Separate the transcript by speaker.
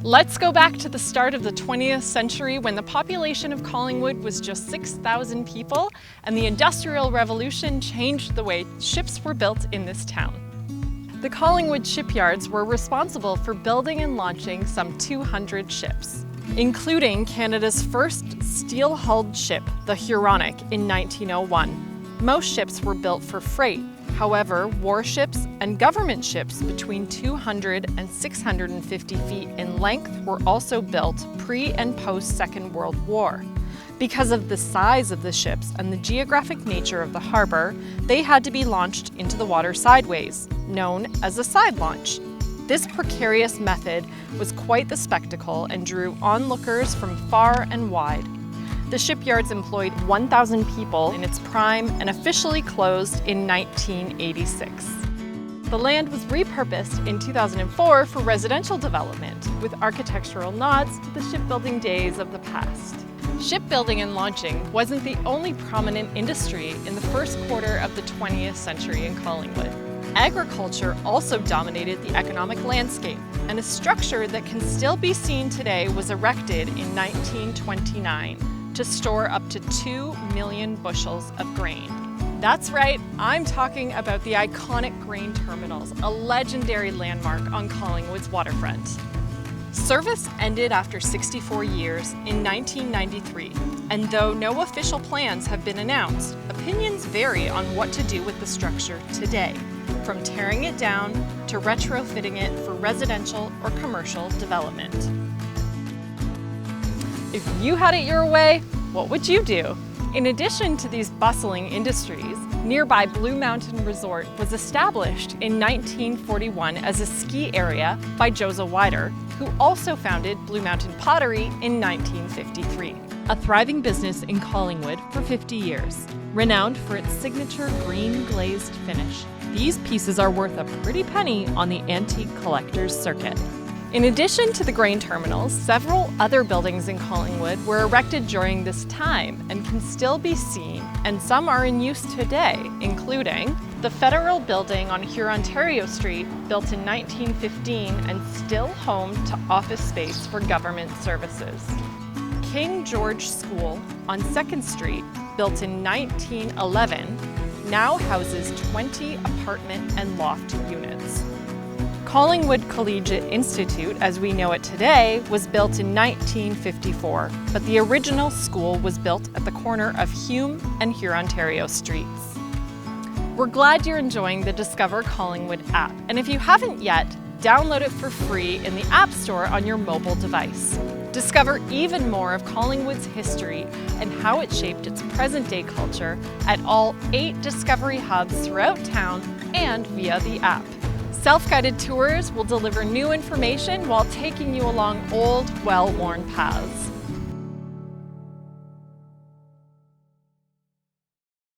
Speaker 1: Let's go back to the start of the 20th century when the population of Collingwood was just 6,000 people and the Industrial Revolution changed the way ships were built in this town. The Collingwood shipyards were responsible for building and launching some 200 ships, including Canada's first steel-hulled ship, the Huronic, in 1901. Most ships were built for freight. However, warships and government ships between 200 and 650 feet in length were also built pre- and post-Second World War. Because of the size of the ships and the geographic nature of the harbor, they had to be launched into the water sideways, known as a side launch. This precarious method was quite the spectacle and drew onlookers from far and wide. The shipyards employed 1,000 people in its prime and officially closed in 1986. The land was repurposed in 2004 for residential development, with architectural nods to the shipbuilding days of the past. Shipbuilding and launching wasn't the only prominent industry in the first quarter of the 20th century in Collingwood. Agriculture also dominated the economic landscape, and a structure that can still be seen today was erected in 1929 to store up to 2 million bushels of grain. That's right, I'm talking about the iconic grain terminals, a legendary landmark on Collingwood's waterfront. Service ended after 64 years in 1993, and though no official plans have been announced, opinions vary on what to do with the structure today, from tearing it down to retrofitting it for residential or commercial development. If you had it your way, what would you do? In addition to these bustling industries, nearby Blue Mountain Resort was established in 1941 as a ski area by Josiah Wider, who also founded Blue Mountain Pottery in 1953. A thriving business in Collingwood for 50 years, renowned for its signature green glazed finish. These pieces are worth a pretty penny on the antique collector's circuit. In addition to the grain terminals, several other buildings in Collingwood were erected during this time and can still be seen, and some are in use today, including the Federal Building on Hurontario Street, built in 1915 and still home to office space for government services. King George School on 2nd Street, built in 1911, now houses 20 apartment and loft units. Collingwood Collegiate Institute, as we know it today, was built in 1954, but the original school was built at the corner of Hume and Hurontario Streets. We're glad you're enjoying the Discover Collingwood app, and if you haven't yet, download it for free in the App Store on your mobile device. Discover even more of Collingwood's history and how it shaped its present-day culture at all 8 Discovery hubs throughout town and via the app. Self-guided tours will deliver new information while taking you along old, well-worn paths.